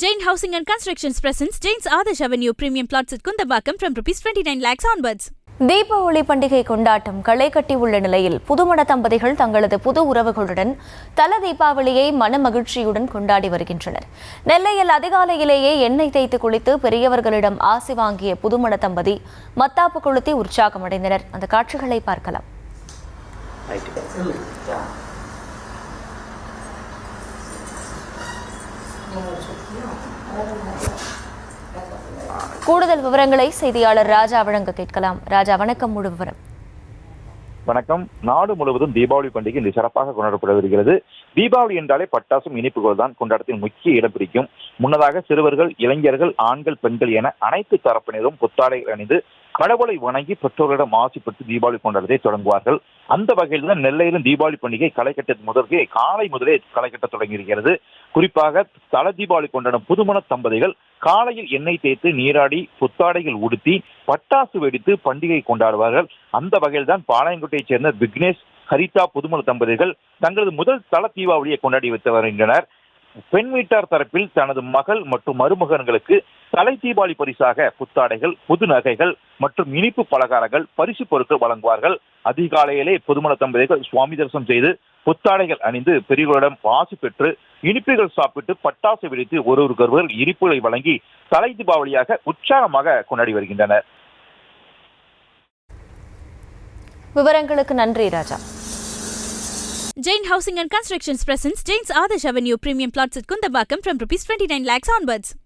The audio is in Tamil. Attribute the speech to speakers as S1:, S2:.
S1: Jain Housing and Constructions presents Jain's Adarsh Avenue Premium Plots at Kundambakam from ₹29 lakhs onwards.
S2: Deepavali பண்டிகை கொண்டாட்டம் களை கட்டி உள்ள நிலையில் புதுமண தம்பதிகள் தங்களது புது உறவுகளுடன் தல தீபாவளியை மன மகிழ்ச்சியுடன் கொண்டாடி வருகின்றனர். நெல்லையில் அதிகாலையிலேயே எண்ணெய் தேய்த்து குளித்து பெரியவர்களிடம் ஆசி வாங்கிய புதுமண தம்பதி மத்தாப்பு கொளுத்தி உற்சாகமடைந்தனர். அந்த காட்சிகளை பார்க்கலாம். கூடுதல் விவரங்களை செய்தியாளர் ராஜா வழங்க கேட்கலாம். ராஜா, வணக்கம். முழு விவரம்.
S3: வணக்கம். நாடு முழுவதும் தீபாவளி பண்டிகை இன்று சிறப்பாக கொண்டாடப்பட வருகிறது. தீபாவளி என்றாலே பட்டாசும் இனிப்புகள் தான் கொண்டாட்டத்தின் முக்கிய இடம் பிடிக்கும். முன்னதாக சிறுவர்கள், இளைஞர்கள், ஆண்கள், பெண்கள் என அனைத்து தரப்பினரும் புத்தாடைகள் அணிந்து கடவுளை வணங்கி பெற்றோர்களிடம் ஆசி பெற்று தீபாவளி கொண்டாட்டத்தை தொடங்குவார்கள். அந்த வகையில் தான் நெல்லையிலும் தீபாவளி பண்டிகை களைகட்ட முதற்கே காலை முதலே களைகட்ட தொடங்கியிருக்கிறது. குறிப்பாக தல தீபாவளி கொண்டாடும் புதுமண தம்பதிகள் காலையில் எண்ணெய் தேய்த்து நீராடி புத்தாடைகள் உடுத்தி பட்டாசு வெடித்து பண்டிகை கொண்டாடுவார்கள். அந்த வகையில் தான் பாளையங்கோட்டையைச் சேர்ந்த விக்னேஷ், ஹரிதா புதுமண தம்பதிகள் தங்களது முதல் தல தீபாவளியை கொண்டாடி வைத்து வருகின்றனர். பெண் வீட்டார் தரப்பில் தனது மகள் மற்றும் மருமகன்களுக்கு தலை தீபாவளி பரிசாக புத்தாடைகள், புது நகைகள் மற்றும் இனிப்பு பலகாரங்கள், பரிசு பொருட்கள் வழங்குவார்கள். அதிகாலையிலே புதுமண தம்பதிகள் சுவாமி தரிசனம் செய்து புத்தாடைகள் அணிந்து பெரியவர்களிடம் ஆசி பெற்று இனிப்புகள் சாப்பிட்டு பட்டாசு வெடித்து ஒருவருக்கொருவர் இனிப்புகளை வழங்கி தலை தீபாவளியாக உற்சாகமாக கொண்டாடி வருகின்றனர்.
S2: விவரங்களுக்கு நன்றி ராஜா.
S1: Jain Housing and Constructions presents Jain's Adarsh Avenue Premium Plots at Kundambakam from ₹29 lakhs onwards.